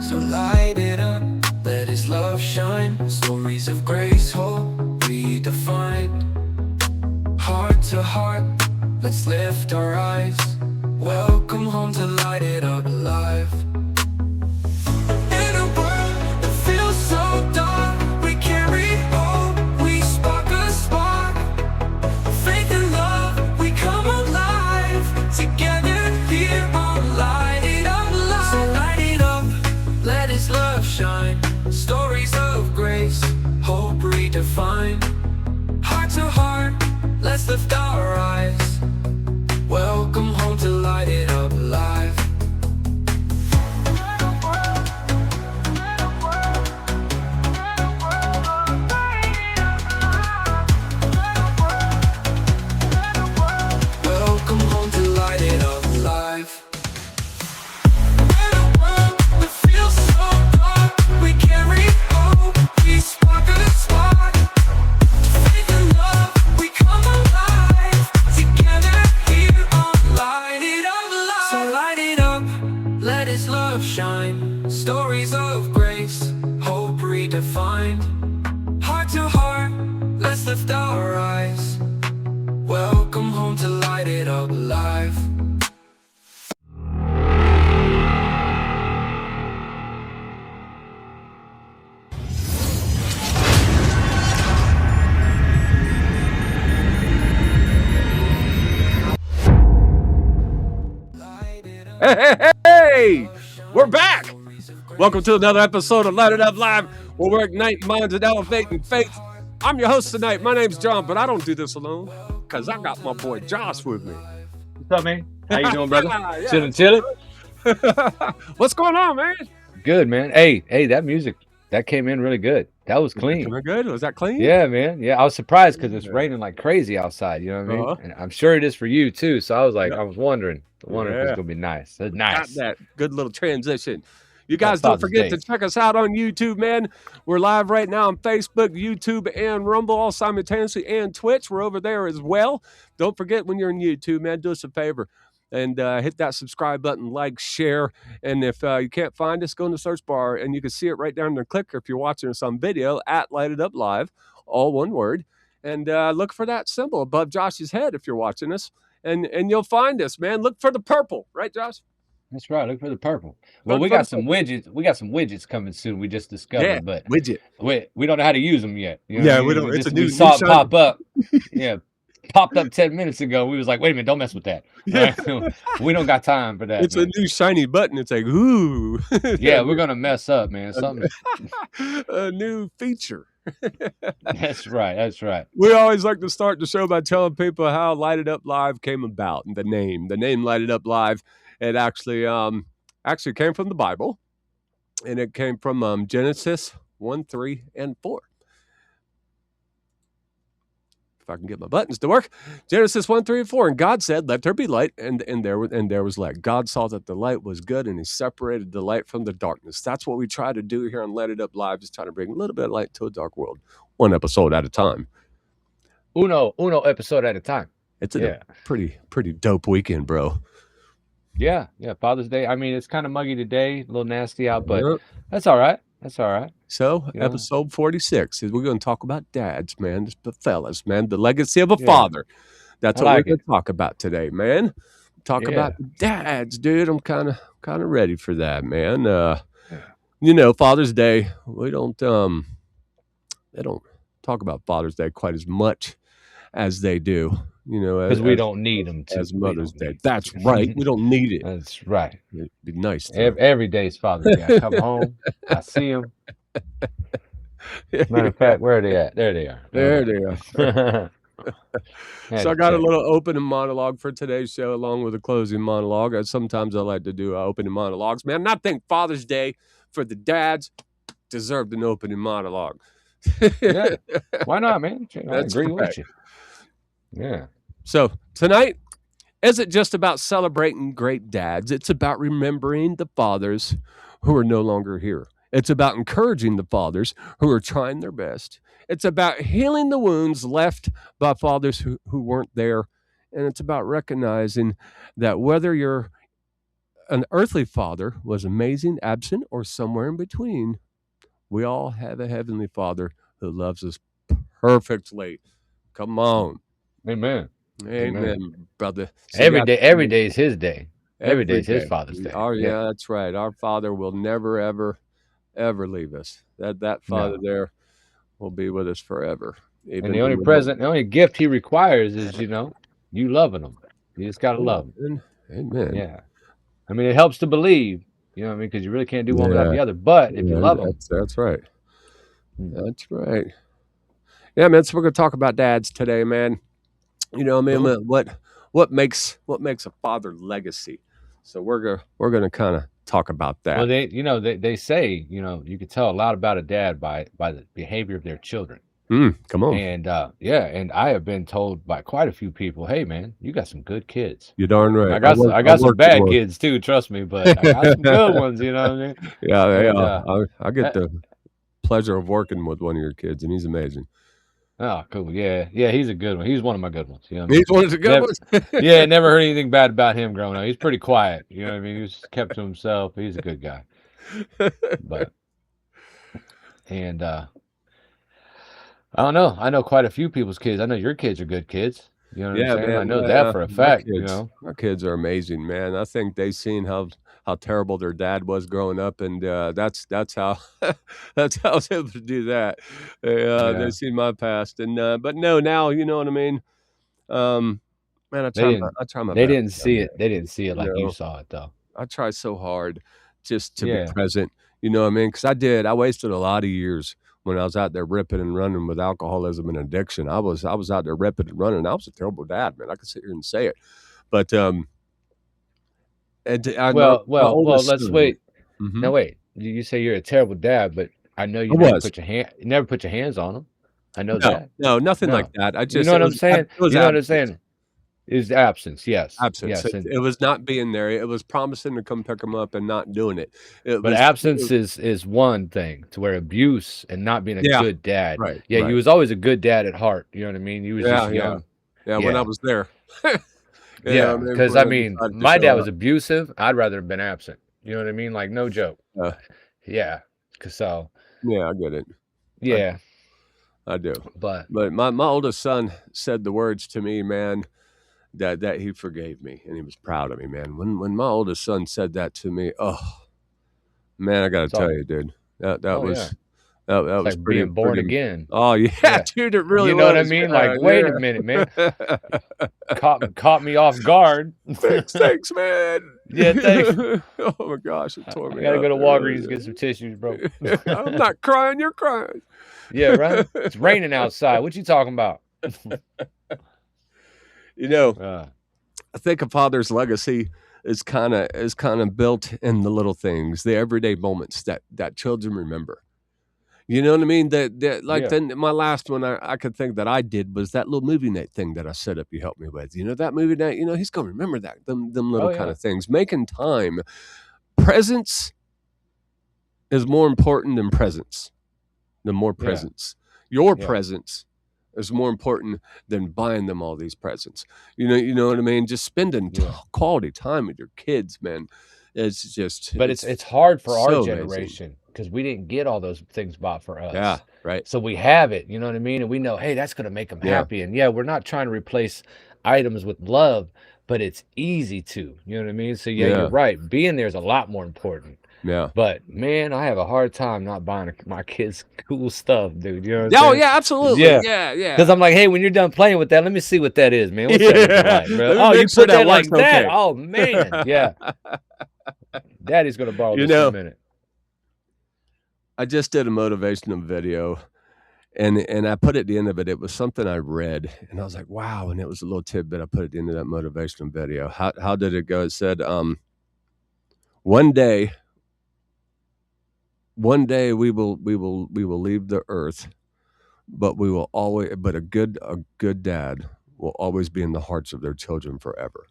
So light it up, let his love shine. Stories of grace, hope redefined. Heart to heart, let's lift our eyes. Welcome home to Light It Up Live. In a world that feels so dark, we carry hope, we spark a spark. Faith and love, we come alive. Together here on Light It Up Live. So light it up, let his love shine. Stories of grace, hope redefined. Heart to heart, let's lift our eyes. Welcome home to Light It Up Live. Welcome home to Light It Up Live. In a world that feels so dark, we carry hope, we spark a spark. Faith and love, we come alive. Together here on Light It Up Live. So light it up, let his love shine. Stories of grace, hope redefined. Heart to heart, let's lift our eyes. Welcome home to Light It Up Live. Hey, we're back. Welcome to another episode of Light It Up Live, where we're igniting minds and elevating faith. I'm your host tonight. My name's John, but I don't do this alone because I got my boy Josh with me. What's up, man? How you doing, brother? Yeah. Chilling. What's going on, man? Good, man. Hey, that music, that came in really good. That was clean. Am I good? Was that clean? Yeah, man. Yeah, I was surprised because it's raining like crazy outside. You know what I mean? Uh-huh. And I'm sure it is for you too. So I was like, Yep. I was wondering if Yeah. it's gonna be nice. That's Got nice. that good little transition. You guys That's don't Father's forget Day. to check us out on YouTube, man. We're live right now on Facebook, YouTube, and Rumble, all simultaneously, and Twitch. We're over there as well. Don't forget when you're on YouTube, man, do us a favor and hit that subscribe button, like, share. And if you can't find us, go in the search bar and you can see it right down in the clicker if you're watching us on video at Light It Up Live, all one word. And look for that symbol above Josh's head if you're watching us. And you'll find us, man. Look for the purple, right, Josh? That's right. Look for the purple. Well, Look we for got the some widgets. We got some widgets coming soon. We just discovered, Yeah, but widget. we don't know how to use them yet. You know Yeah, what I we mean? don't- it's a We new saw it shiny- pop up. Yeah, popped up 10 minutes ago. We was like, wait a minute, don't mess with that. Yeah. We don't got time for that. It's man. a new shiny button. It's like, ooh. Yeah, we're gonna mess up, man. Something. A new feature. That's right. That's right. We always like to start the show by telling people how Light It Up Live came about and the name. The name Light It Up Live, it actually came from the Bible, and it came from Genesis 1, 3, and 4. If I can get my buttons to work. Genesis 1, 3, and 4. And God said, let there be light, and there was light. God saw that the light was good, and he separated the light from the darkness. That's what we try to do here on Light It Up Live, is try to bring a little bit of light to a dark world, one episode at a time. Uno episode at a time. It's a Yeah. pretty dope weekend, bro. Yeah. Father's Day. I mean, it's kind of muggy today, a little nasty out, but Yep. that's all right. That's all right. So, Yeah. episode 46 is we're going to talk about dads, man, the fellas, man, the legacy of a Yeah. father. That's I what like we're going to talk about today, man. Talk about the dads, dude. I'm kind of ready for that, man. You know, Father's Day, they don't talk about Father's Day quite as much as they do, you know, Because we don't need them to. as We Mother's don't Day. need That's them. right. We don't need it. That's right. It'd be nice to. Every day's Father's Day. I come home, I see them. Matter of fact, where are they at? There they are. There they are. Had So I to got a check. little opening monologue for today's show, along with a closing monologue. Sometimes I like to do opening monologues, man. And I think Father's Day for the dads deserved an opening monologue. Yeah. Why not, man? I That's agree right. with you. Yeah. So tonight isn't just about celebrating great dads. It's about remembering the fathers who are no longer here. It's about encouraging the fathers who are trying their best. It's about healing the wounds left by fathers who weren't there. And it's about recognizing that whether you're an earthly father was amazing, absent, or somewhere in between, we all have a heavenly Father who loves us perfectly. Come on. Amen. Amen. Amen, brother. So Every yeah, day, every day is his day. Every day every is his day. Father's Day. Oh Yeah. yeah, that's right. Our Father will never, ever, ever leave us. That Father No. there will be with us forever. And Even the in only the moment. present, the only gift he requires is, you loving him. You just gotta love him. Amen. Amen. Yeah. I mean, it helps to believe, you know what I mean? Because you really can't do one without Yeah, the other. But if you yeah, love him, that's right. mm, That's right. Yeah, man. So we're gonna talk about dads today, man. You know, I mean, cool. what makes a father legacy? So we're gonna kind of talk about Well, that. they say, you can tell a lot about a dad by the behavior of their children. Come on, And yeah, and I have been told by quite a few people, hey man, you got some good kids. you're darn right. I I got some worked with bad one. kids too, trust me, but I got some good ones, you know what I mean? Yeah, And yeah. I get that, the pleasure of working with one of your kids, and he's amazing. oh, cool. Yeah. Yeah, he's a good one. He's one of my good ones. You know what I He's mean? one of the good Never, ones. yeah, never heard anything bad about him growing up. He's pretty quiet. You know what I mean? He was kept to himself. He's a good guy. But, and I don't know. I know quite a few people's kids. I know your kids are good kids. You know what I'm Yeah, saying? I man. know that for a fact, My kids are amazing, man. I think they seen how terrible their dad was growing up, and that's how that's how I was able to do that. They Yeah. seen my past, and but no, now you know what I mean. Um, man, They didn't I try my they best didn't with them, see it. They didn't see it you like you know. saw it though. I try so hard just to be Yeah. present, you know what I mean? Because I wasted a lot of years when I was out there ripping and running with alcoholism and addiction. I was out there ripping and running. I was a terrible dad, man. I could sit here and say it. But, and I my my Well, oldest let's son. wait. Now Mhm. wait. You say you're a terrible dad, but I know I was. you never put your hands on them. I know No, that. no, nothing like No. that. I You just know what I'm saying? it was You know what I'm absence. saying? Is absence. Yes. Absence. Yes. It was not being there. It was promising to come pick him up and not doing it. It But was absence is one thing to where abuse and not being a yeah, good dad. right, Yeah, he right. was always a good dad at heart. You know what I mean? He was just Yeah, yeah. young. Yeah, when I Yeah. was there. You know Yeah. what I mean? Because When I I mean, decided to my show dad was up. abusive. I'd rather have been absent. You know what I mean? Like no joke. Uh, Yeah. 'Cause so yeah, I get it. I yeah. I do. But But my oldest son said the words to me, man, that he forgave me and he was proud of me, man. When my oldest son said that to me, oh man, I gotta it's tell all you, dude, that oh yeah. was that It's was like being born pretty. again. Oh yeah, Yeah. dude, it really You know what I was. mean? Like, wait a minute, man. Yeah. Caught me off guard. Thanks, man. Yeah, thanks. Oh my gosh, it tore I me gotta up. go to It really Walgreens get some tissues, bro. did. I'm not crying, you're crying. Yeah, right. It's raining outside. What you talking about? You know, Uh, I think a father's legacy is kind of built in the little things, the everyday moments that children remember. You know what I mean? That like yeah. then my last one I could think that I did was that little movie night thing that I set up. You helped me with. You know that movie night. You know he's gonna remember that them Oh little kind yeah. of things. Making time, presence is more important than presence. The more Yeah. presence, your Yeah. presence is more important than buying them all these presents. You know what I mean? Just spending Yeah. quality time with your kids, man. But It's it's hard for our so amazing. generation because we didn't get all those things bought for Yeah, us. right. So we have it, you know what I mean? And we know, hey, that's gonna make them Yeah, happy. And yeah, we're not trying to replace items with love, but it's easy to, you know what I mean? So yeah, you're yeah, right. Being there is a lot more important. yeah. But man, I have a hard time not buying my kids cool stuff, dude. You know what I'm Oh saying? yeah, absolutely. Yeah. Yeah, Because yeah. I'm like, hey, when you're done playing with that, let me see what that is, man. What's that looking Yeah. like, bro? Let me Oh, you make sure put that that works like that? okay. Oh man, yeah. Daddy's gonna borrow You this in a know, minute. I just did a motivational video and I put at the end of it, it was something I read and I was like, wow, and it was a little tidbit I put at the end of that motivational video. How did it go? It said, one day we will leave the earth, but a good dad will always be in the hearts of their children forever.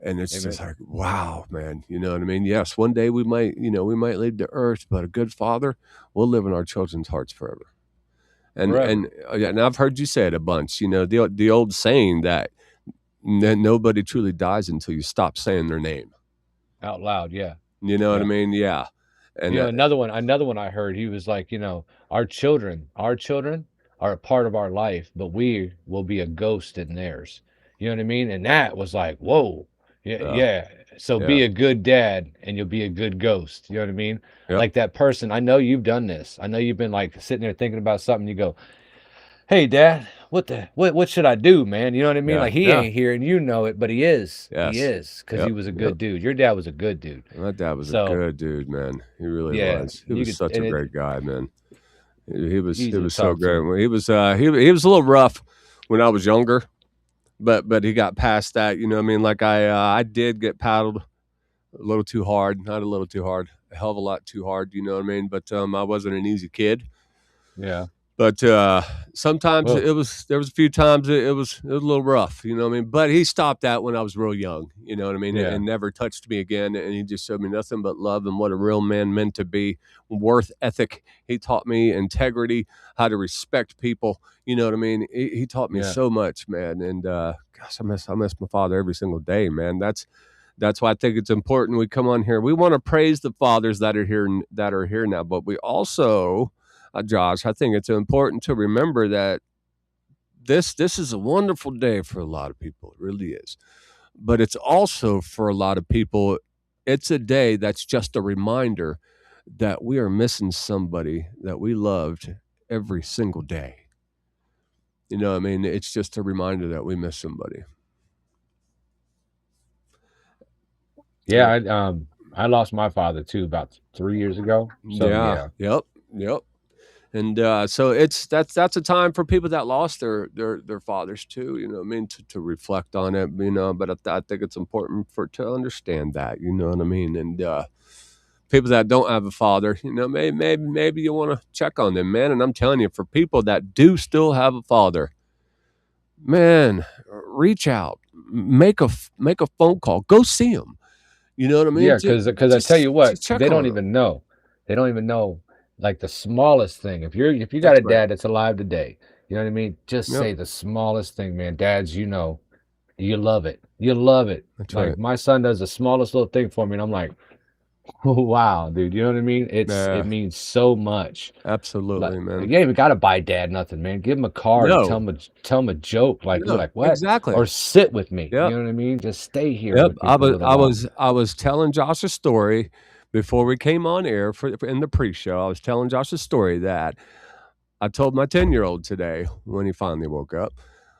And it's just Amen. like, wow, man. You know what I mean? Yes, one day we might leave the earth, but a good father will live in our children's hearts forever. And Forever. and yeah, and I've heard you say it a bunch. You know the old saying that nobody truly dies until you stop saying their name. out loud. Yeah, You know what I yeah. mean? Yeah. And Another one I heard, he was like, our children are a part of our life, but we will be a ghost in theirs. You know what I mean? And that was like, whoa, yeah, yeah, yeah. So yeah, be a good dad and you'll be a good ghost. You know what I mean? yep, Like that person, I know you've done this. I know you've been like sitting there thinking about something. You go, hey, dad, what should I do, man? You know what I mean? yeah, Like he yeah, ain't here and you know it, but he is. He yes, is because he yep, was a yep. good dude. Your dad was a good dude. My dad was a So good dude, man. He really yeah, was. He you was could, such a and great it guy, man. He easy to was so talk to great. him. He was he was a little rough when I was younger, but he got past that. You know what I mean? Like I did get paddled a little too hard, not a little too hard, a hell of a lot too hard. You know what I mean? But I wasn't an easy kid. Yeah. But sometimes Well, there was a few times it was a little rough, you know what I mean. But he stopped that when I was real young, you know what I mean, yeah, and never touched me again. And he just showed me nothing but love and what a real man meant to be, worth ethic. He taught me integrity, how to respect people. You know what I mean. He taught me yeah. so much, man. And gosh, I miss my father every single day, man. That's why I think it's important we come on here. We want to praise the fathers that are here now, but we also, Josh, I think it's important to remember that this is a wonderful day for a lot of people. It really is, but it's also for a lot of people, it's a day that's just a reminder that we are missing somebody that we loved every single day. You know, what I mean, it's just a reminder that we miss somebody. Yeah, I lost my father too about 3 years ago. So Yeah. yeah. Yep. Yep. And so that's a time for people that lost their fathers too. You know, what I mean, to reflect on it. You know, but I think it's important for to understand that. You know what I mean, and people that don't have a father, you know, maybe you want to check on them, man. And I'm telling you, for people that do still have a father, man, reach out, make a phone call, go see them. You know what I mean? Yeah, because I tell you what, Just check on them. they don't even know like the smallest thing. If you got That's a right. dad that's alive today, you know what I mean? Just Yep. say the smallest thing, man. Dads, you love it. You love it. That's right. Like my son does the smallest little thing for me, and I'm like, oh, wow, dude. You know what I mean? It Yeah. means so much. Like Absolutely, man. you ain't even gotta buy dad nothing, man. Give him a card and No. tell him a joke. Like you're No. like, what? Exactly. Or sit with me. Yep. You know what I mean? Just stay here Yep. with me for a little while. I was telling Josh a story before we came on air for in the pre-show. I was telling Josh a story that I told my 10-year-old today when he finally woke up.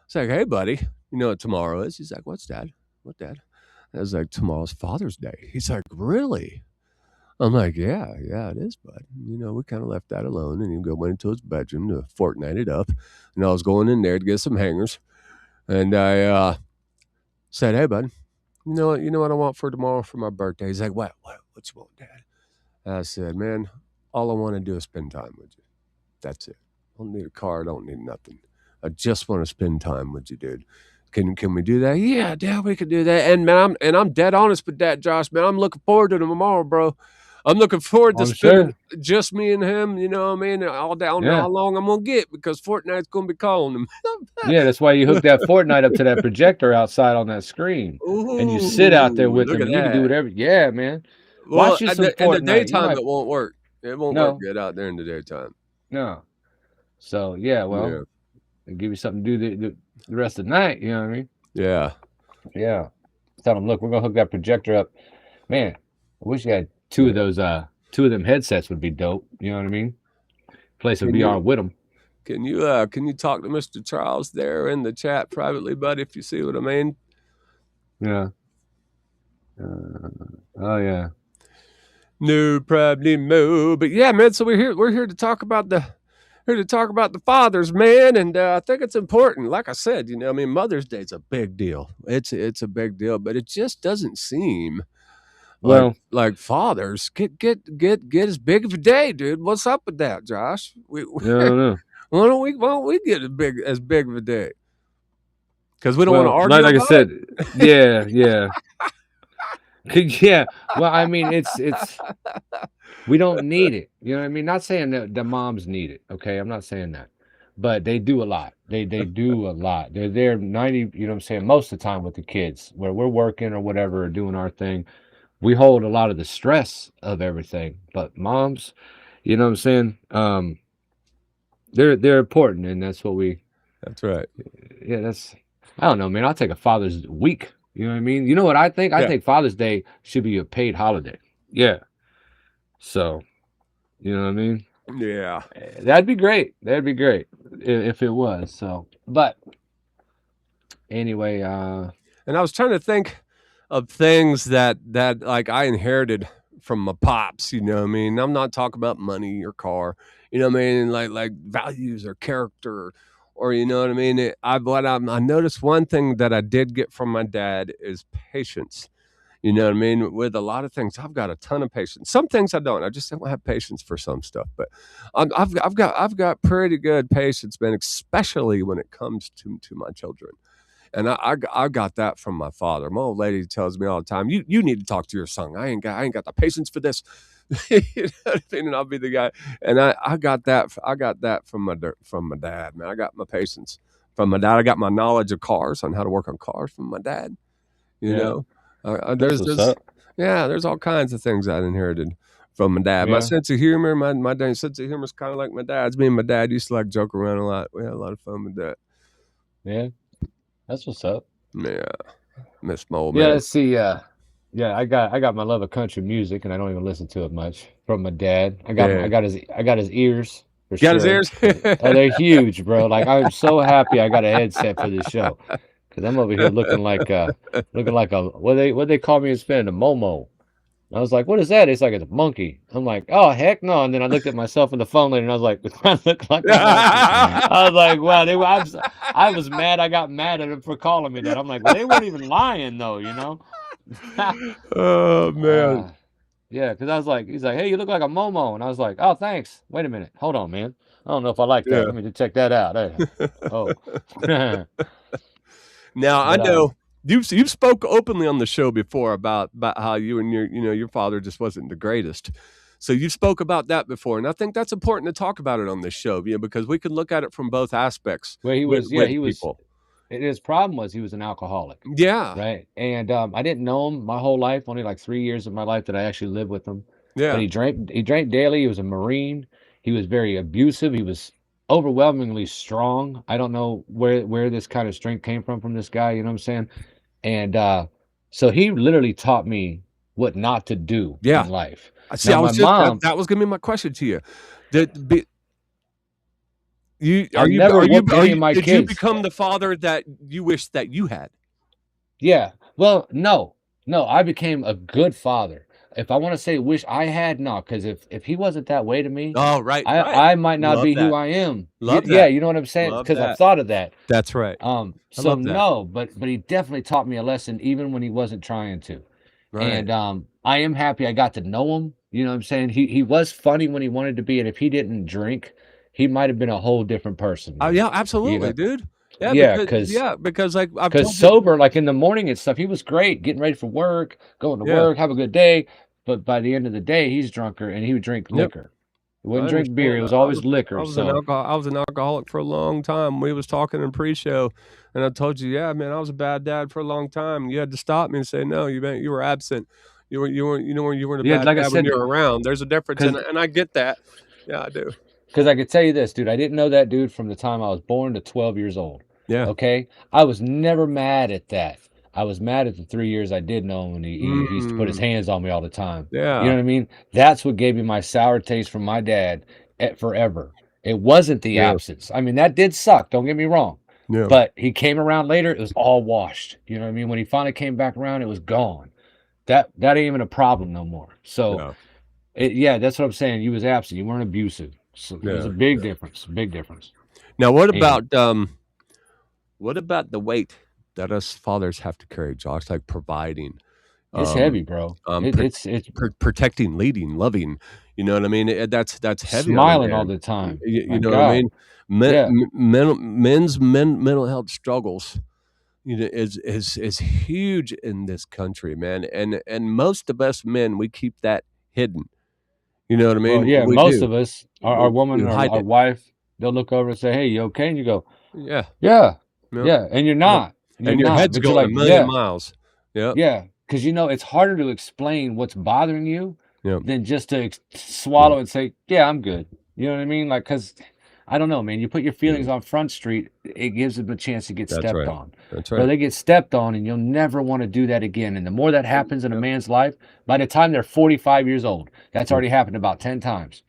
It's like, "Hey, buddy, you know what tomorrow is?" He's like, "What's dad? What, dad?" I was like, "Tomorrow's Father's Day." He's like, "Really?" I'm like, "Yeah, yeah, it is, bud." You know, we kind of left that alone, and he went into his bedroom to Fortnite it up, and I was going in there to get some hangers, and I said, "Hey, bud, you know what I want for tomorrow for my birthday?" He's like, what you want, dad?" And I said, "Man, all I want to do is spend time with you. That's it. I don't need a car. I don't need nothing. I just want to spend time with you, dude. Can we do that?" "Yeah, dad, we can do that." And man, I'm dead honest with that, Josh. Man, I'm looking forward to tomorrow, bro. I'm looking forward to I'm spending sure. just me and him. You know what I mean? All down Yeah. how long I'm gonna get because Fortnite's gonna be calling him. Yeah, that's why you hook that Fortnite up to that projector outside on that screen, and you sit out there Ooh, with look them, at and you can do that. whatever. Yeah, man. Well, Watch you some in the Fortnite. You daytime might it won't work. It won't work no, good out there in the daytime. no. So yeah, well, Yeah, it'll give you something to do the rest of the night. You know what I mean? yeah. Yeah. Tell them, look, we're gonna hook that projector up. Man, I wish you had Yeah. two of them headsets would be dope. You know what I mean? Play some Can you VR with them. can you talk to Mr. Charles there in the chat privately, buddy, if you see what I mean? Yeah. Uh, oh yeah. No problemo. But yeah, man. So we're here to talk about the fathers, man. And I think it's important. Like I said, you know, I mean, Mother's Day is a big deal. It's a big deal, but it just doesn't seem Well, like fathers get as big of a day, dude. What's up with that, Josh? I don't know. Why don't we get as big of a day? Because we don't want to Well, argue like I about it. said, yeah, yeah. Yeah. Well, I mean, it's we don't need it. You know what I mean? Not saying that the moms need it. Okay, I'm not saying that, but they do a lot. They do a lot. They're there 90. You know what I'm saying? Most of the time with the kids, where we're working or whatever, or doing our thing. we hold a lot of the stress of everything. But moms, you know what I'm saying? They're important, and that's what we. That's right. Yeah, that's. I don't know, man. I'll take a Father's week. You know what I mean? You know what I think? I Yeah. think Father's Day should be a paid holiday. Yeah. So, you know what I mean? Yeah. That'd be great. That'd be great if it was. So, but anyway, And I was trying to think of things that like I inherited from my pops, you know what I mean? I'm not talking about money or car, you know what I mean? Like values or character or you know what I mean? I noticed one thing that I did get from my dad is patience. You know what I mean? With a lot of things, I've got a ton of patience. Some things I don't. I just don't have patience for some stuff. But I've got pretty good patience, man. Especially when it comes to my children. And I got that from my father. My old lady tells me all the time, "You need to talk to your son. I ain't got the patience for this." You know what I mean? And I'll be the guy. And I got that from my dad, man. I got my patience from my dad. I got my knowledge of cars on how to work on cars from my dad. You yeah, know, that's what's up. there's all kinds of things I inherited from my dad. My Yeah, sense of humor, my dad's sense of humor is kind of like my dad's. Me and my dad used to like joke around a lot. We had a lot of fun with that. yeah, that's what's up. Yeah, miss my old Yeah, man. let's see. Yeah, I got my love of country music, and I don't even listen to it much from my dad. Yeah, I got his ears for got his sure. ears. Oh, they're huge, bro. Like I'm so happy I got a headset for this show, because I'm over here looking like a what they call me in Spanish, a momo. I was like, what is that? It's like it's a monkey. I'm like, oh heck no! And then I looked at myself in the phone later, and I was like, I look like a monkey. I was like, wow, I was mad. I got mad at them for calling me that. I'm like, well, they weren't even lying though, you know. Oh man. uh, yeah, because I was like, he's like, hey, you look like a Momo, and I was like, oh, thanks. Wait a minute, hold on, man. I don't know if I like that. Yeah. Let me just check that out. Oh, Now I but know you've spoke openly on the show before about how you and your father just wasn't the greatest. So you spoke about that before, and I think that's important to talk about it on this show, because we can look at it from both aspects well, he with was, yeah, with he was. people. His problem was he was an alcoholic, Yeah, right? And I didn't know him my whole life. Only like 3 years of my life that I actually lived with him. But yeah, he drank daily. He was a Marine. He was very abusive. He was overwhelmingly strong. I don't know where this kind of strength came from this guy. You know what I'm saying? And so he literally taught me what not to do yeah. in life. I see. Now I my was just that, mom, that was gonna be my question to you. Did be, you I never whooped are any of you my did you kids. become the father that you wish that you had? Yeah. Well, no, no, I became a good father. If I want to say wish I had, no, because if he wasn't that way to me, Oh, right, right. I might not Love be who that. I am. Love Yeah, that. you know what I'm saying? Love Because I've that. thought of that. That's right. I So love that. no, but he definitely taught me a lesson even when he wasn't trying to. Right. And I am happy I got to know him. You know what I'm saying? He was funny when he wanted to be, and if he didn't drink, he might have been a whole different person, Oh, man. yeah, You absolutely, know? dude. Yeah, because Because, like, I've because told you. sober, like in the morning and stuff, he was great, getting ready for work, going to Yeah. work, have a good day. But by the end of the day, he's drunker and he would drink Yep. liquor. He I wouldn't drink beer. understand. It was I always was I liquor. was an So alcoholic for a long time. We was talking in pre-show, and I told you, "Yeah, man, I was a bad dad for a long time." You had to stop me and say, "No, you were absent. You weren't a yeah, bad like I dad when said, you were around." There's a difference, because and I get that. Yeah, I do. I could tell you this, dude. I didn't know that dude from the time I was born to 12 years old. Yeah. Okay, I was never mad at that. I was mad at the 3 years I did know him, and he used to put his Mm, hands on me all the time. You yeah. know what I mean? That's what gave me my sour taste from my dad forever. It wasn't the Yeah. absence. I mean, that did suck. Don't get me wrong. Yeah. But he came around later. It was all washed. You know what I mean? When he finally came back around, it was gone. That ain't even a problem no more. So Yeah. yeah, that's what I'm saying. You was absent. You weren't abusive. So it was a Yeah. big Yeah. difference. Big difference. Now, And what about the weight that us fathers have to carry, Josh? Like providing, it's um, heavy, bro. um, It, pro- it's protecting, leading, loving. You know what I mean? That's heavy on a smiling all man. the time. You My know what I God. mean? Men, Yeah. mental health struggles, is huge in this country, man. And most of us men, we keep that hidden. You know what I Well, mean? yeah, We most do. of us, our We woman, hide our it. wife, they'll look over and say, "Hey, you okay?" And you go, Yeah. "Yeah, Yep. yeah," and you're Yep. not, And your not, head's but you're going a like, million "Yeah, miles. Yep. yeah," because it's harder to explain what's bothering you Yeah. than just to swallow and say, "Yeah, I'm good." You know what I mean? Like, because I don't know, man. You put your feelings on Front Street, it gives them a chance to get That's stepped right. on. That's Bro, right. they get stepped on, and you'll never want to do that again. And the more that happens in a man's life, by the time they're 45 years old, that's Yeah. already happened about 10 times.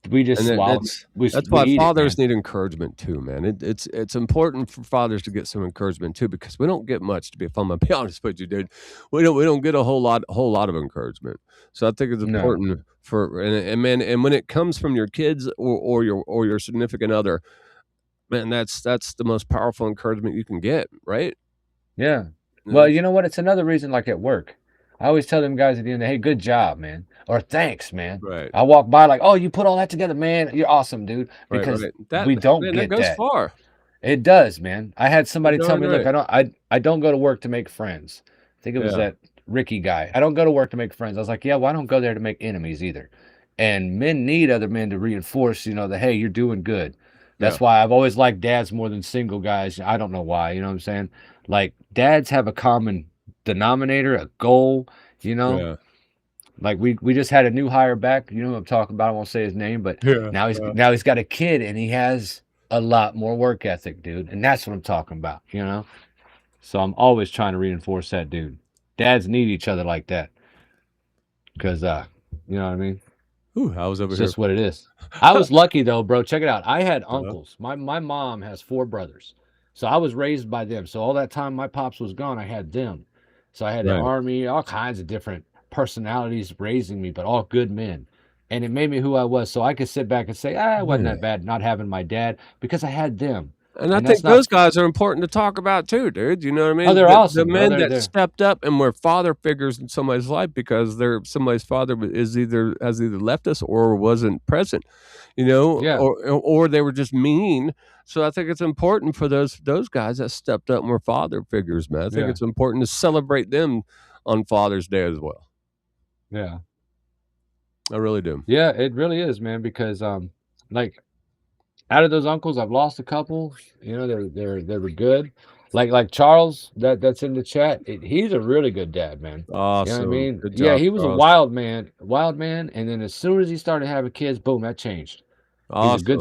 We just And swallow it. that's We why eat it, fathers man. need encouragement too, man. It's important for fathers to get some encouragement too, because we don't get much. To be, if I'm gonna be honest with you, dude, we don't get a whole lot of encouragement. So I think it's No. important for and man, and when it comes from your kids or your significant other, man, that's the most powerful encouragement you can get, right? Yeah. Well, It's- you know what? It's another reason, like at work. I always tell them guys at the end, hey, good job, man. Or thanks, man. right, I walk by like, oh, you put all that together, man. You're awesome, dude. right, Because right. That we don't man, that get goes that. far. It does, man. I had You're somebody tell darn me, look, right. I don't go to work to make friends. I think it was Yeah, that Ricky guy. I don't go to work to make friends. I was like, yeah, well, I don't go there to make enemies either. And men need other men to reinforce, that, hey, you're doing good. yeah, That's why I've always liked dads more than single guys. I don't know why, you know what I'm saying? Like dads have a common denominator, a goal, you know? yeah, Like we just had a new hire back. You know who I'm talking about. I won't say his name, but yeah, now he's yeah. now he's got a kid and he has a lot more work ethic, dude. And that's what I'm talking about. So I'm always trying to reinforce that, dude. Dads need each other like that. Cause you know what I mean? Ooh, I was over It's here. just what it is. I was lucky though, bro. Check it out. I had Uh-huh. uncles. My mom has 4 brothers. So I was raised by them. So all that time my pops was gone, I had them. So I had the Right. army, all kinds of different personalities raising me, but all good men. And it made me who I was. So I could sit back and say, it wasn't Yeah. that bad not having my dad because I had them. And I And that's think not those guys are important to talk about too, dude. You know what I oh, mean? they're The awesome, bro. men They're that they're stepped up and were father figures in somebody's life because they're somebody's father is has either left us or wasn't present, yeah, or they were just mean. So I think it's important for those guys that stepped up and were father figures, man. I think yeah, it's important to celebrate them on Father's Day as well. yeah. I really do. Yeah, it really is, man, because like out of those uncles, I've lost a couple. They were good. Like Charles, that's in the chat. He's a really good dad, man. You know what I Awesome. mean? Good Yeah, job, he was a Charles. wild man. And then as soon as he started having kids, boom, that changed. He's Awesome.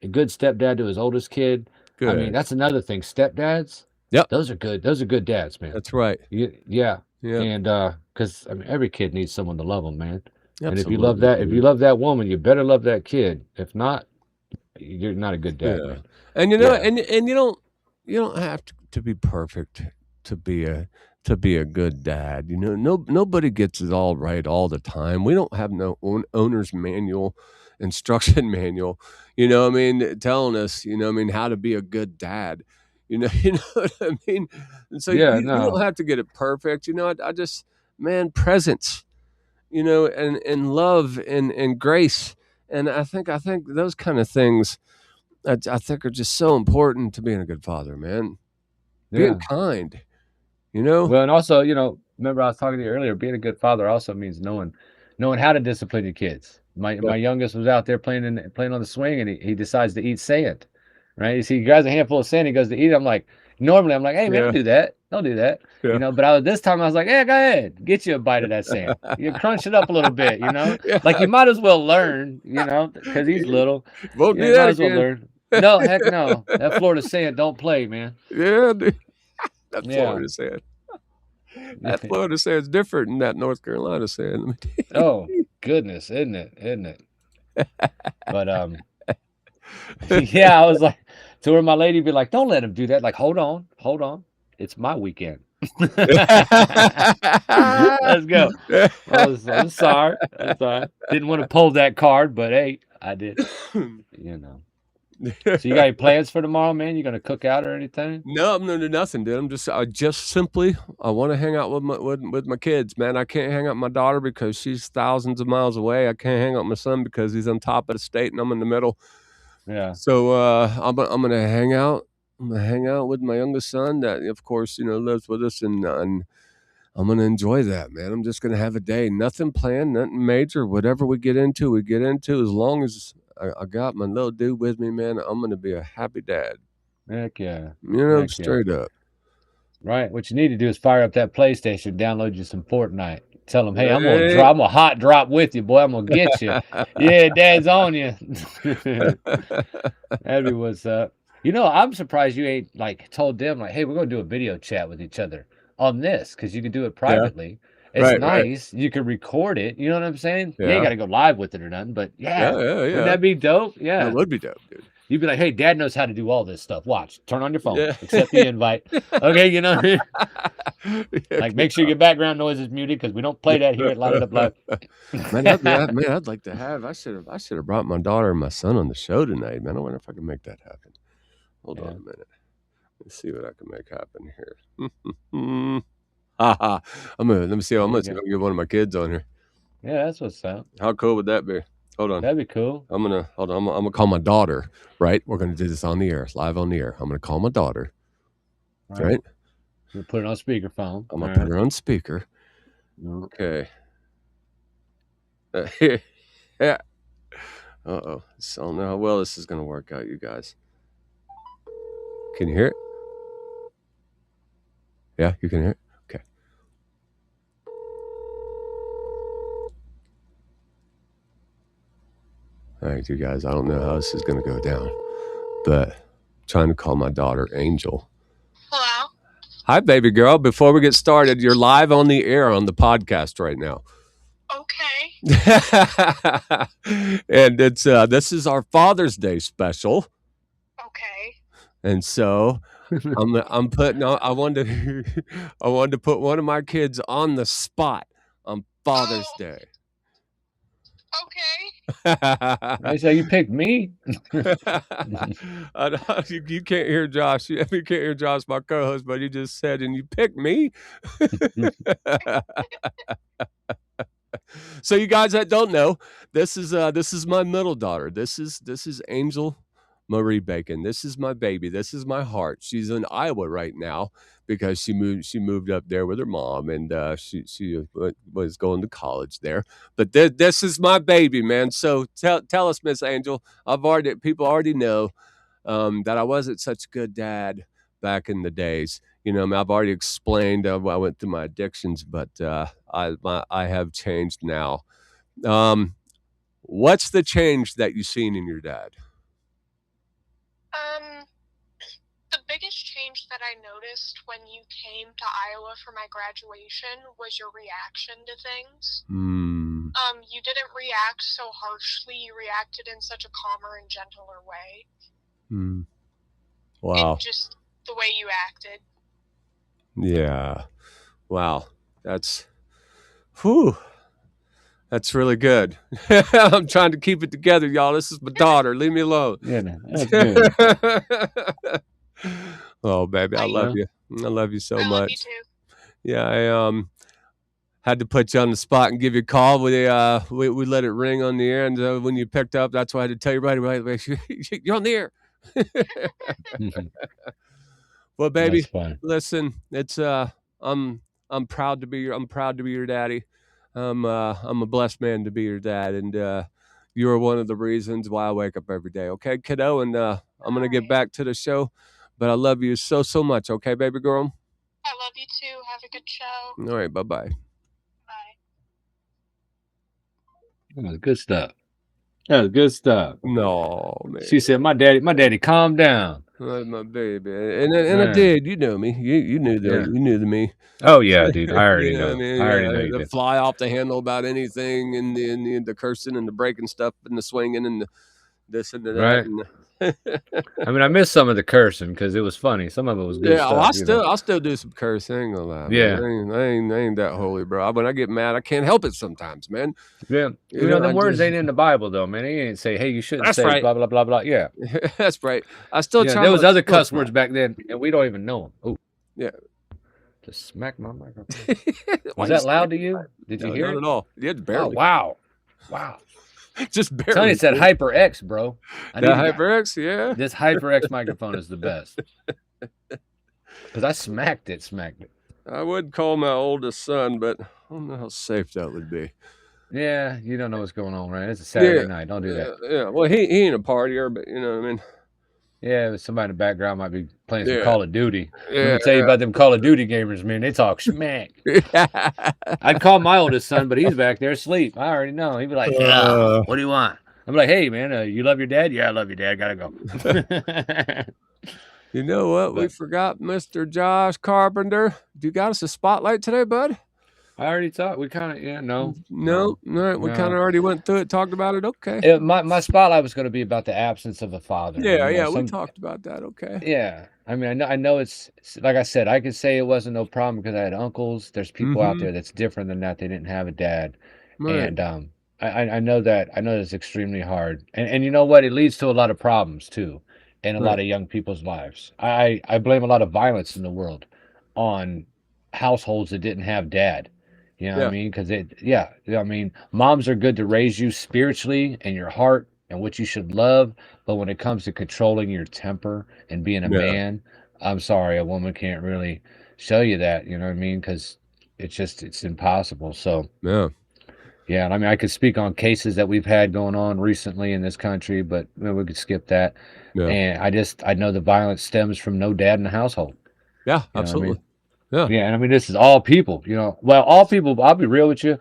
a good stepdad to his oldest kid. I mean, Good. that's another thing. Stepdads, Yep. those are good. Those are good dads, man. That's right. Yeah, Yep. and because I mean, every kid needs someone to love them, man. And Absolutely, if you dude. love that woman, you better love that kid. If not, you're not a good dad, Yeah. man. And Yeah. and you don't have to be perfect to be a good dad. Nobody gets it all right all the time. We don't have no owner's manual, instruction manual, what I mean, telling us, I mean, how to be a good dad. You know what I mean? And so Yeah, you don't no. have to get it perfect. I just man, presence, and love and grace. And I think those kind of things I think are just so important to being a good father, man. Being Yeah. kind, you know? Well, and also, remember I was talking to you earlier, being a good father also means knowing how to discipline your kids. Yeah, My youngest was out there playing on the swing and he decides to eat sand. Right? You see, he grabs a handful of sand, he goes to eat it. Normally I'm like, hey man, yeah, don't do that. Don't do that. yeah. But this time I was like, yeah, go ahead. Get you a bite of that sand. You crunch it up a little bit. Like Yeah. you might as well learn, because he's little. Won't Yeah, do you that might as well again. learn. No, heck no. That Florida sand don't play, man. Yeah, dude. That Yeah. Florida sand. That Florida sand's different than that North Carolina sand. Let me tell Oh, goodness, isn't it? Isn't it? But yeah, I was like, to where my lady be like, "Don't let him do that." Like, hold on, it's my weekend. Let's go. I'm sorry. I'm sorry. Didn't want to pull that card, but hey, I did. You know. So you got any plans for tomorrow, man? You gonna cook out or anything? No, I'm gonna do nothing, dude. I want to hang out with my kids, man. I can't hang out with my daughter because she's thousands of miles away. I can't hang out with my son because he's on top of the state and I'm in the middle. Yeah. So I'm gonna hang out. I'm gonna hang out with my youngest son that, of course, lives with us, and I'm gonna enjoy that, man. I'm just gonna have a day, nothing planned, nothing major. Whatever we get into, we get into. As long as I got my little dude with me, man, I'm gonna be a happy dad. Heck yeah. Heck yeah. Straight up. Right. What you need to do is fire up that PlayStation, download you some Fortnite. Tell them, hey, I'm Hey. gonna hot drop with you, boy. I'm gonna get you. Yeah, Dad's on you. That'd be what's up. You know, I'm surprised you ain't like told them like, hey, we're gonna do a video chat with each other on this because you can do it Yeah. privately. It's Right. nice. You can record it. You know what I'm saying? You ain't Yeah. got to go live with it or nothing. But yeah, wouldn't that be dope? That Yeah. would be dope, dude. You'd be like, hey, Dad knows how to do all this stuff. Watch. Turn on your phone. Yeah. Accept the invite. Okay, you know what I mean? Yeah, Like, make sure your background noise is muted because we don't play that here at Light It Up Live. man, I'd like to have. I should have brought my daughter and my son on the show tonight, man. I wonder if I can make that happen. Hold on a minute. Let's see what I can make happen here. Let me see. I'm gonna see if I can get one of my kids on here. Yeah, that's what's up. How cool would that be? Hold on. That'd be cool. I'm gonna call my daughter. Right, we're gonna do this on the air, live on the air. I'm gonna call my daughter. Right. We'll put it on speakerphone. I'm gonna put her on speaker. Okay. Yeah. Uh-oh. So I don't know how well this is gonna work out, you guys. Can you hear it? Yeah, you can hear it? Okay. All right, you guys, I don't know how this is gonna go down, but I'm trying to call my daughter, Angel. Hello? Hi, baby girl. Before we get started, you're live on the air on the podcast right now. Okay. And it's this is our Father's Day special. Okay. And so I'm putting on, I wanted to put one of my kids on the spot on Father's Day. Okay. I say you picked me. You can't hear Josh. You can't hear Josh, my co-host, but he just said, and you picked me. So you guys that don't know, this is my middle daughter. This is Angel Marie Bacon. This is my baby. This is my heart. She's in Iowa right now because she moved up there with her mom, and she was going to college there. But this is my baby, man. So tell us, Miss Angel. People already know that I wasn't such a good dad back in the days. You know, I've already explained. I went through my addictions, but I have changed now. What's the change that you've seen in your dad? The biggest change that I noticed when you came to Iowa for my graduation was your reaction to things. You didn't react so harshly. You reacted in such a calmer and gentler way. Wow. And just the way you acted. Yeah. Wow. That's really good. I'm trying to keep it together, y'all. This is my daughter. Leave me alone. Yeah, that's good. Oh, baby, I love you. I love you so much. I love you too. Yeah, I had to put you on the spot and give you a call. We let it ring on the air, and when you picked up, that's why I had to tell you right away. You're on the air. Well, baby, listen, it's I'm proud to be your daddy. I'm a blessed man to be your dad, and you are one of the reasons why I wake up every day. Okay, kiddo, and I'm gonna get back to the show, but I love you so much. Okay, baby girl. I love you too. Have a good show. All right, bye. Bye. That was good stuff. That was good stuff. No, man. She said, "My daddy, calm down." My baby, and I did. You know me. You knew the me. Oh yeah, dude. I already know. I mean, I already know you the did. fly off the handle about anything, and the cursing and the breaking stuff and the swinging and the this and the that. Right. And I mean, I missed some of the cursing because it was funny. Some of it was good stuff. I still do some cursing. I ain't gonna lie. Yeah. Man. I ain't that holy, bro. When I get mad, I can't help it sometimes, man. Yeah. You know, the words ain't in the Bible though, man. He ain't say, "Hey, you shouldn't say right. blah blah blah blah." Yeah. That's right. I still try. There was other cuss words back then, and we don't even know them. Oh. Yeah. Just smack my microphone. Was that loud to you? Did you hear it? Not at all. Yeah, barely. Oh, wow. Just barely. Tony said HyperX, bro. HyperX, yeah. This HyperX microphone is the best. Because I smacked it. I would call my oldest son, but I don't know how safe that would be. Yeah, you don't know what's going on, right? It's a Saturday night. Don't do that. Yeah. Well, he ain't a partier, but you know what I mean. Yeah, somebody in the background might be playing some Yeah. Call of Duty. Let Yeah, me tell you about them Call of Duty gamers, man. They talk smack. I'd call my oldest son, but he's back there asleep. I already know. He'd be like, "Yeah, what do you want?" I'm like, "Hey, man, you love your dad? Yeah, I love your dad. Gotta go." You know what? We But forgot Mr. Josh Carpenter. You got us a spotlight today, bud? I already thought we kind of, yeah, no, No, no, we kind no. of already went through it, talked about it. Okay. My spotlight was going to be about the absence of a father. Yeah, You know, yeah, we some talked about that. Okay. Yeah, I mean, I know it's like I said, I could say it wasn't no problem because I had uncles. There's people out Mm-hmm. there that's different than that. They didn't have a dad, Right. and I know that it's extremely hard, and you know what? It leads to a lot of problems too, in a Right. lot of young people's lives. I blame a lot of violence in the world on households that didn't have dad. You know what I Yeah. mean? Because I mean, moms are good to raise you spiritually and your heart and what you should love, but when it comes to controlling your temper and being a Yeah. man, I'm sorry, a woman can't really show you that, you know what I mean? Because it's impossible. So, Yeah. yeah, and I mean, I could speak on cases that we've had going on recently in this country, but we could skip that. Yeah. And I know the violence stems from no dad in the household. Yeah. You know what I mean? Absolutely. Yeah. Yeah, and I mean, this is all people, you know. Well, all people, I'll be real with you,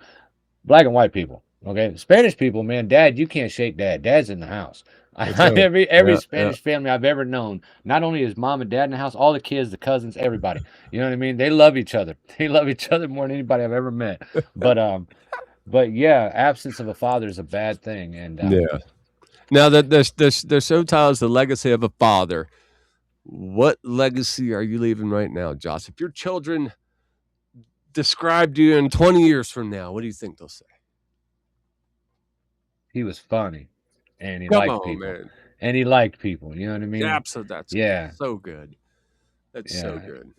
black and white people. Okay, Spanish people, man, dad, you can't shake dad. Dad's in the house. That's right. Every Yeah. Yeah. Spanish family I've ever known, not only is mom and dad in the house, all the kids, the cousins, everybody. You know what I mean? They love each other. They love each other more than anybody I've ever met. But yeah, absence of a father is a bad thing. And Yeah. Now that the show tells the legacy of a father. What legacy are you leaving right now, Josh? If your children described you in 20 years from now, what do you think they'll say? he was funny, and he Come liked on, people, man. and he liked people. You know what I mean? Absolutely. That's Yeah, so good. That's so yeah. good.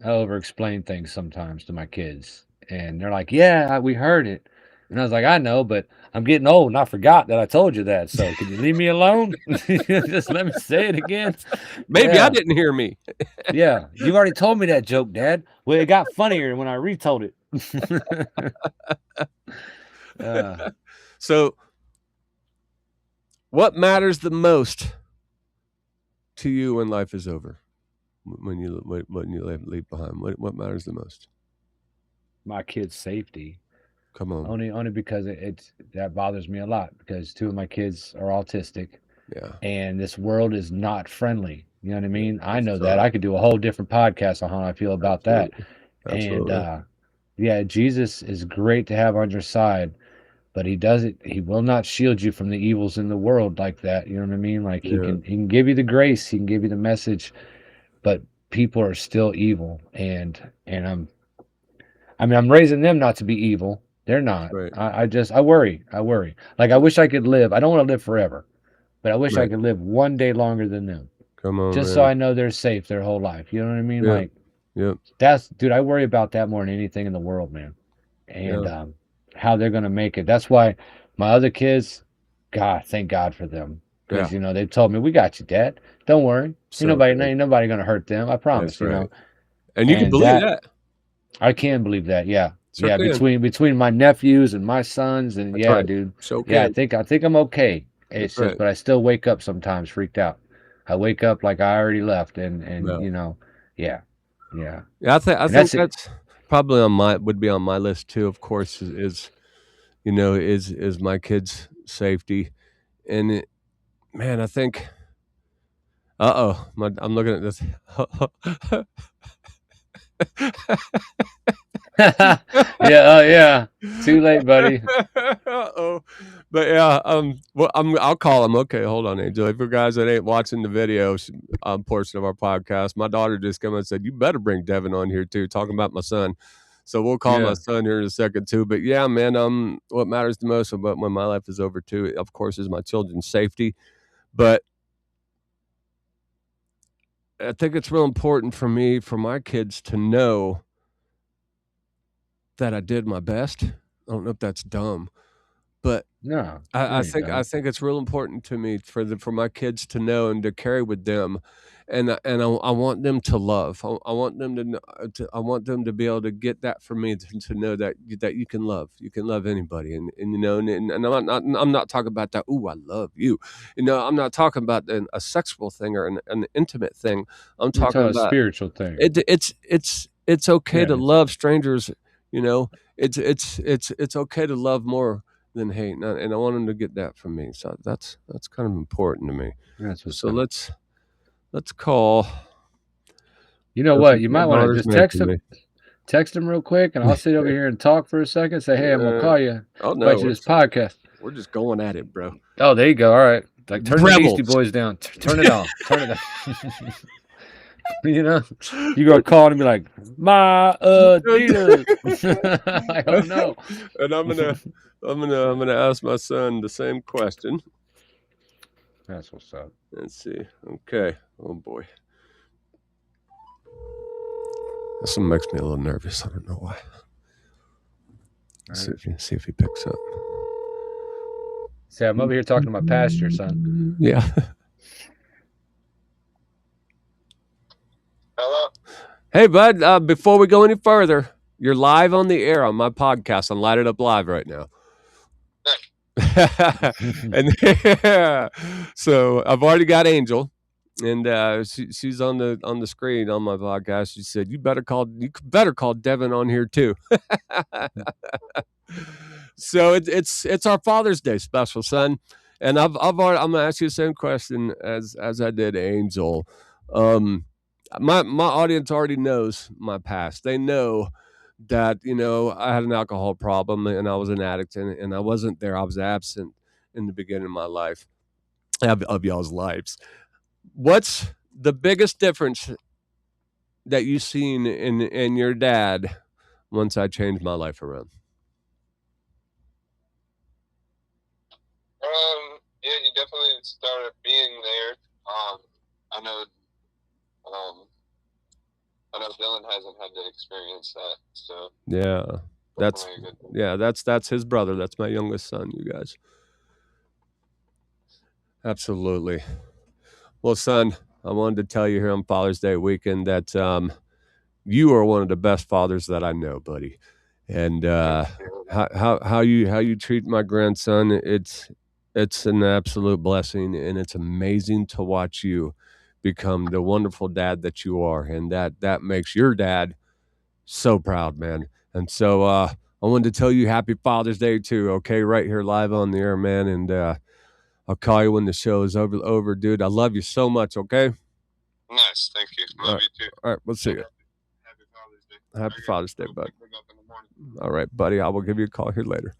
I over-explain things sometimes to my kids, and they're like, "Yeah, we heard it," and I was like, "I know, but I'm getting old, and I forgot that I told you that. So could you leave me alone? Just let me say it again." Maybe I Yeah, didn't hear me. yeah. You already told me that joke, Dad. Well, it got funnier when I retold it. uh, So, what matters the most to you when life is over? When you leave behind, what matters the most? my kids' safety. Come on. Only because it's that bothers me a lot because two of my kids are autistic, Yeah. and this world is not friendly. You know what I Yeah. mean? I It's know that. not. I could do a whole different podcast on how I feel about that. Absolutely. And Absolutely. yeah, Jesus is great to have on your side, but he will not shield you from the evils in the world like that. You know what I mean? Like Yeah. he can give you the grace, he can give you the message, but people are still evil. And I'm raising them not to be evil. They're That's not. right. I worry. I worry. Like I wish I could live. I don't want to live forever, but I wish I Right. could live one day longer than them. Come on, Just so man. I know they're safe their whole life. You know what I mean? Yeah. Like Yeah. dude, I worry about that more than anything in the world, man. And Yeah. how they're gonna make it. That's why my other kids, God, thank God for them. Yeah. Because they've told me, we got you, Dad. Don't worry. So good. Ain't nobody gonna hurt them. I That's promise, right. And you can And believe that that. I can believe that. Yeah. Sure Yeah. can. Between my nephews and my sons, and That's yeah, right. dude. So Yeah, can. I think I'm okay. That's It's just, right. but I still wake up sometimes freaked out. I wake up like I already left, and No. yeah, yeah. Yeah, I And think that's it. that's probably would be on my list too, of course, is my kids' safety. And man, I think I'm looking at this. Yeah, oh yeah. Too late, buddy. Uh-oh. But yeah, well, I'll call him. Okay, hold on, Angel. For guys that ain't watching the video portion of our podcast, my daughter just came and said, "You better bring Devin on here too," talking about my son. So we'll call my Yeah. son here in a second too. But yeah, man, what matters the most about when my life is over too, of course, is my children's safety. But I think it's real important for me, for my kids to know that I did my best. I don't know if that's dumb, but No, I you think don't. it's real important to me for my kids to know and to carry with them, and I want them to love. I want them to, I want them to be able to get that from me, to know that you can love anybody, and and I'm not talking about that. Ooh, I love you. I'm not talking about a sexual thing or an intimate thing. I'm You're talking talking a about spiritual thing. it's okay Yeah, to love strangers. It's okay to love more than hate, and I want them to get that from me. So that's kind of important to me. that's what's So up. let's call. You know what? That's You my might want to daughter's just text making him. me. Text him real quick, and I'll sit over here and talk for a second. Say, hey, I'm gonna call you. Oh no, Invite you to this podcast. we're just going at it, bro. Oh, there you go. All right, like turn the Beastie Rebels. Boys down. Turn it off. Turn it off. You gonna call and be like, my Adidas. I don't know. And I'm gonna ask my son the same question. That's what's up. Let's see. Okay. Oh boy. This one makes me a little nervous. I don't know why. Right. See if he picks up. See, I'm over here talking to my pastor, son. Yeah. Hello? Hey, bud. Before we go any further, you're live on the air on my podcast on Light It Up Live right now. And so I've already got Angel, and she's on the screen on my podcast. She said, "You better call Devin on here too." So it's our Father's Day special, son, and I'm gonna ask you the same question as I did Angel. My audience already knows my past. They know that I had an alcohol problem and I was an addict, and I wasn't there. I was absent in the beginning of my life, of y'all's lives. What's the biggest difference that you've seen in your dad once I changed my life around? Yeah, you definitely started being there. I know, Dylan hasn't had to experience that, so Yeah, that's his brother. That's my youngest son. You guys, absolutely. Well, son, I wanted to tell you here on Father's Day weekend that you are one of the best fathers that I know, buddy. And how you treat my grandson, it's an absolute blessing, and it's amazing to watch you become the wonderful dad that you are, and that makes your dad so proud, man. And so I wanted to tell you Happy Father's Day too. Okay, right here live on the air, man. And I'll call you when the show is over, dude. I love you so much. Okay. nice. Thank you. Love you too. All right, we'll see you. Happy Father's Day. Happy Father's Day, bud. Up in the morning. All right, buddy. I will give you a call here later.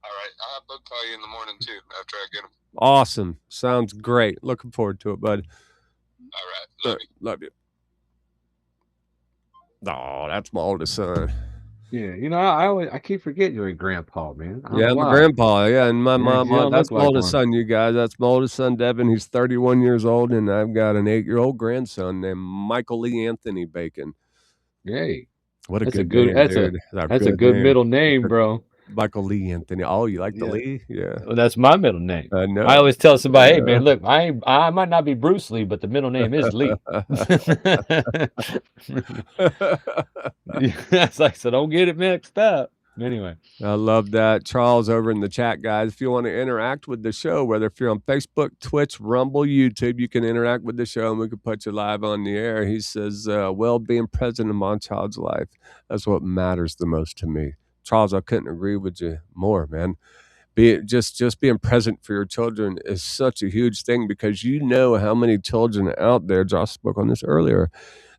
All right, I'll call you in the morning too after I get him. Awesome. Sounds great. Looking forward to it, bud. All right, Love you. Oh, that's my oldest son. Yeah, I keep forgetting you're a grandpa, man. Yeah, I'm a grandpa. Yeah, and my mom, you don't that's look my like oldest one. son, you guys. That's my oldest son, Devin. He's 31 years old, and I've got an 8-year-old grandson named Michael Lee Anthony Bacon. Yay. What a That's good a good name, that's dude. a good name. middle name, bro. Michael Lee Anthony. Oh, you like the Yeah. Lee? Yeah. Well, that's my middle name. I know. I always tell somebody, hey man, look, I might not be Bruce Lee, but the middle name is Lee. That's like, so don't get it mixed up. Anyway, I love that. Charles over in the chat, guys. If you want to interact with the show, whether if you're on Facebook, Twitch, Rumble, YouTube, you can interact with the show and we can put you live on the air. He says, well, being present in my child's life, that's what matters the most to me. Charles, I couldn't agree with you more, man. Just being present for your children is such a huge thing, because you know how many children out there, Josh spoke on this earlier,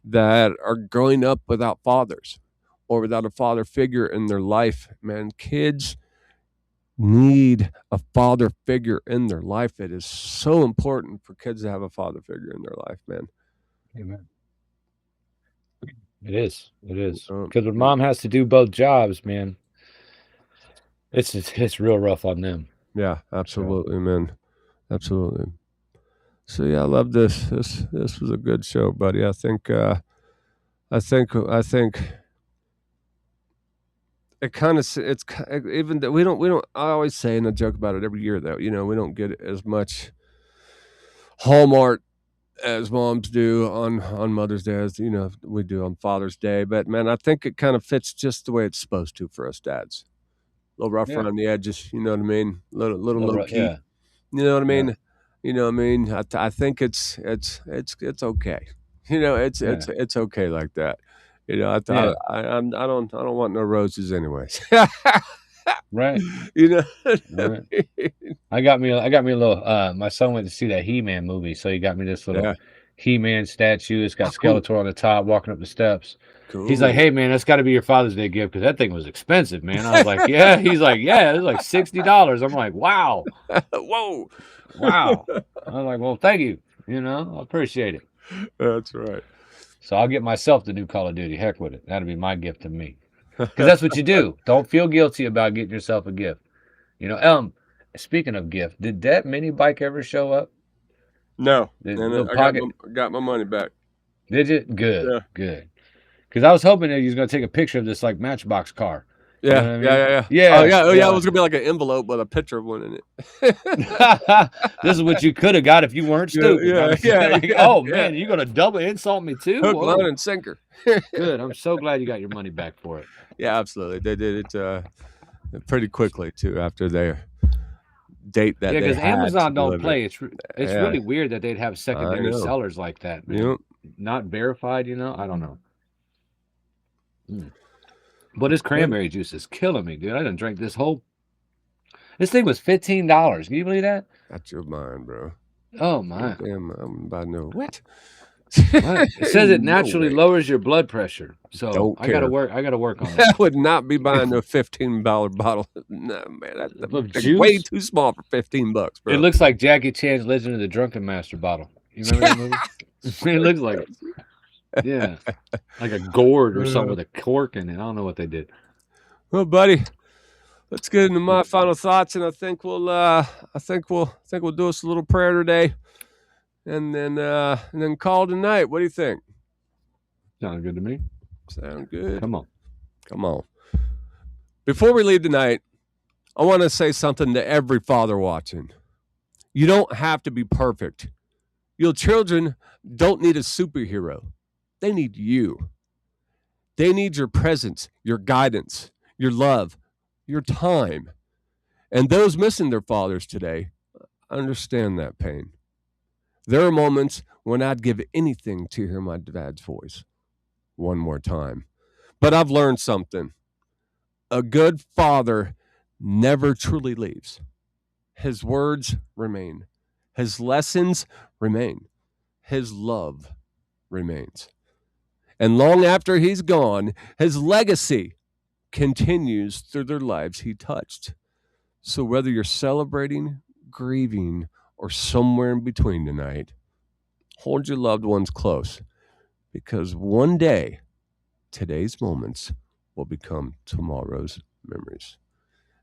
that are growing up without fathers or without a father figure in their life. Man, kids need a father figure in their life. It is so important for kids to have a father figure in their life, man. amen. It is. Because when mom has to do both jobs, man, it's real rough on them. Yeah, absolutely, man. Absolutely. So yeah, I love this. This was a good show, buddy. I think it kind of it's even that we don't. I always say, and I joke about it every year, though. We don't get as much Hallmark as moms do on Mother's Day as we do on Father's Day. But man, I think it kind of fits just the way it's supposed to for us dads. A little rough Yeah. around the edges, you know what I mean? Little low key. Yeah. You know what I Yeah. mean? You know what I mean? I think it's okay. It's okay like that. Yeah. I don't want no roses anyways. Right. You know what I Right. mean? I got me a little. My son went to see that He-Man movie, so he got me this little Yeah. He-Man statue. It's got Cool. Skeletor on the top, walking up the steps. He's like, Cool. "Hey man, that's got to be your Father's Day gift because that thing was expensive, man." I was like, "Yeah." He's like, "Yeah, it was like $60." I'm like, "Wow, Whoa. wow." I was like, "Well, thank you. I appreciate it." That's right. So I'll get myself the new Call of Duty. Heck with it. That'll be my gift to me. Because that's what you do. Don't feel guilty about getting yourself a gift. Speaking of gift, did that mini bike ever show up? No. The And little I pocket. got my money back. Did you? Good. Yeah. Good. Because I was hoping that he was going to take a picture of this like Matchbox car. You know Yeah, what I mean? yeah. Yeah. Oh yeah, it yeah. was gonna be like an envelope with a picture of one in it. This is what you could have got if you weren't stupid. Oh man, you're gonna double insult me too? Hook, Whoa. line, and sinker. Good. I'm so glad you got your money back for it. Yeah, absolutely. They did it pretty quickly too after their date that Yeah, they because had Amazon to don't deliver. play. It's Yeah. really weird that they'd have secondary know. sellers like that, man. Yep. Not verified, I don't know. But this cranberry juice is killing me, dude. I done drank this whole. This thing was $15. Can you believe that? That's your mind, bro. Oh my! Damn, I'm about to know what. What? It says it No naturally way. lowers your blood pressure. So Don't I gotta care. work. I gotta work on I that. would not be buying a $15 bottle. No, man, Of that's juice? way too small for $15, bro. It looks like Jackie Chan's Legend of the Drunken Master bottle. You remember that movie? It looks like it. Yeah, like a gourd or something with a cork in it. I don't know what they did. Well, buddy, let's get into my final thoughts, and I think we'll do us a little prayer today, and then call tonight. What do you think? Sounds good to me. Sound good? Come on. Before we leave tonight, I want to say something to every father watching. You don't have to be perfect. Your children don't need a superhero. They need you. They need your presence, your guidance, your love, your time. And those missing their fathers today, understand that pain. There are moments when I'd give anything to hear my dad's voice one more time. But I've learned something. A good father never truly leaves. His words remain. His lessons remain. His love remains. And long after he's gone, his legacy continues through their lives he touched. So whether you're celebrating, grieving, or somewhere in between tonight, hold your loved ones close, because one day, today's moments will become tomorrow's memories.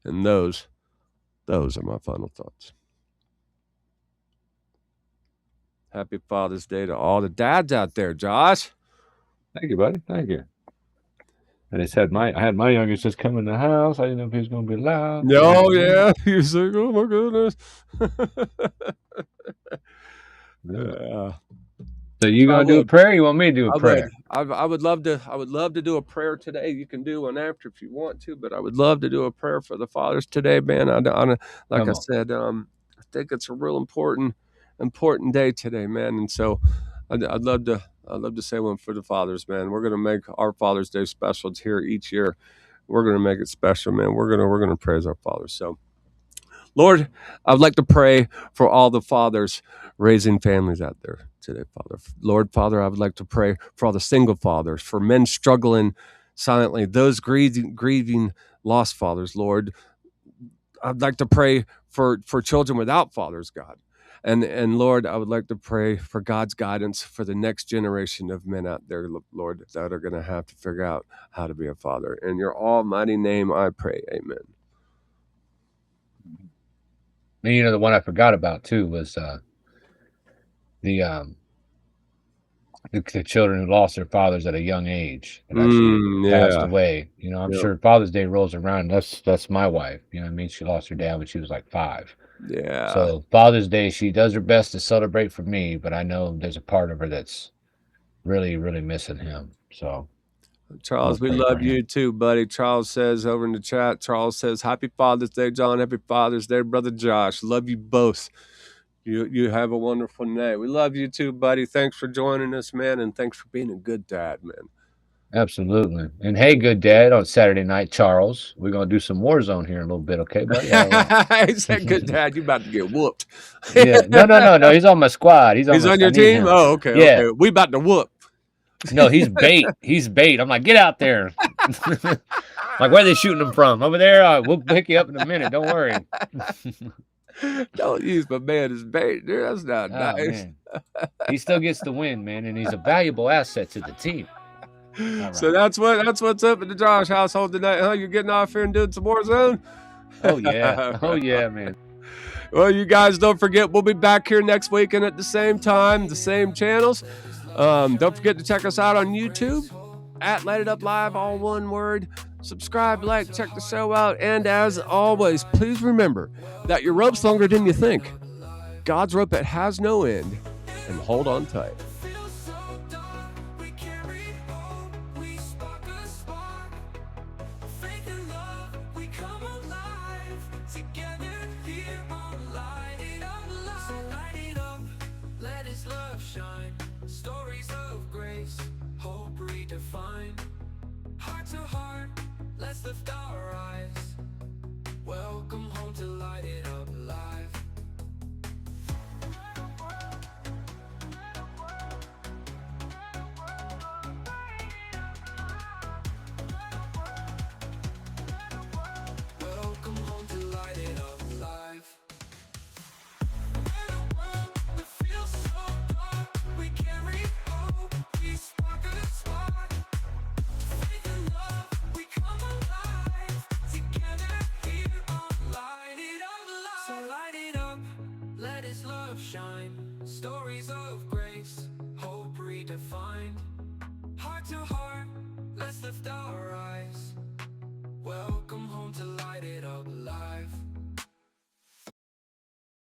And those are my final thoughts. Happy Father's Day to all the dads out there, Josh. Thank you, buddy. Thank you. And I had my youngest just come in the house. I didn't know if he was going to be loud. No, yeah. You're like, oh my goodness. Yeah. So you gonna do a prayer? Or you want me to do a prayer? I would love to do a prayer today. You can do one after if you want to, but I would love to do a prayer for the fathers today, man. Like I said, I think it's a real important day today, man. And so I'd love to say one for the fathers, man. We're gonna make our Father's Day special. It's here each year. We're gonna make it special, man. We're gonna praise our fathers. So, Lord, I'd like to pray for all the fathers raising families out there today, Father. Lord, Father, I would like to pray for all the single fathers, for men struggling silently, those grieving lost fathers, Lord. I'd like to pray for children without fathers, God. And Lord, I would like to pray for God's guidance for the next generation of men out there, Lord, that are going to have to figure out how to be a father. In your almighty name, I pray. Amen. And the one I forgot about too was the the children who lost their fathers at a young age and actually passed Yeah. away. You know, I'm Yep. sure Father's Day rolls around. That's my wife. You know what I mean? She lost her dad when she was like 5. Yeah. So Father's Day, she does her best to celebrate for me, but I know there's a part of her that's really, really missing him. So Charles, we we'll pray for love you him. too, buddy. Charles says over in the chat, Charles says, Happy Father's Day, John. Happy Father's Day, Brother Josh. Love you both. You have a wonderful night. We love you too, buddy. Thanks for joining us, man, and thanks for being a good dad, man. Absolutely. And hey, good dad, on Saturday night, Charles, we're gonna do some Warzone here in a little bit, okay, buddy? All right. He said, good dad, you about to get whooped. Yeah. No. He's on my squad. He's on I your need team? him. Oh, okay, Yeah. okay. We about to whoop. No, he's bait. He's bait. I'm like, get out there. Like, where are they shooting him from? Over there? We'll pick you up in a minute. Don't worry. Don't use my man as bait, dude. That's not nice. Man. He still gets the win, man, and he's a valuable asset to the team. Right. So that's what's up at the Josh household tonight, huh? You're getting off here and doing some more zone? Oh yeah. Oh yeah, man. Well, you guys don't forget, we'll be back here next weekend at the same time, the same channels. Don't forget to check us out on YouTube at Light It Up Live, all one word. Subscribe, like, check the show out. And as always, please remember that your rope's longer than you think. God's rope that has no end. And hold on tight. Stories of grace, hope redefined. Heart to heart, let's lift our eyes. Welcome home to Light It Up Live. Welcome home to Light It Up Live. Shine, stories of grace, hope redefined. Heart to heart, let's lift our eyes. Welcome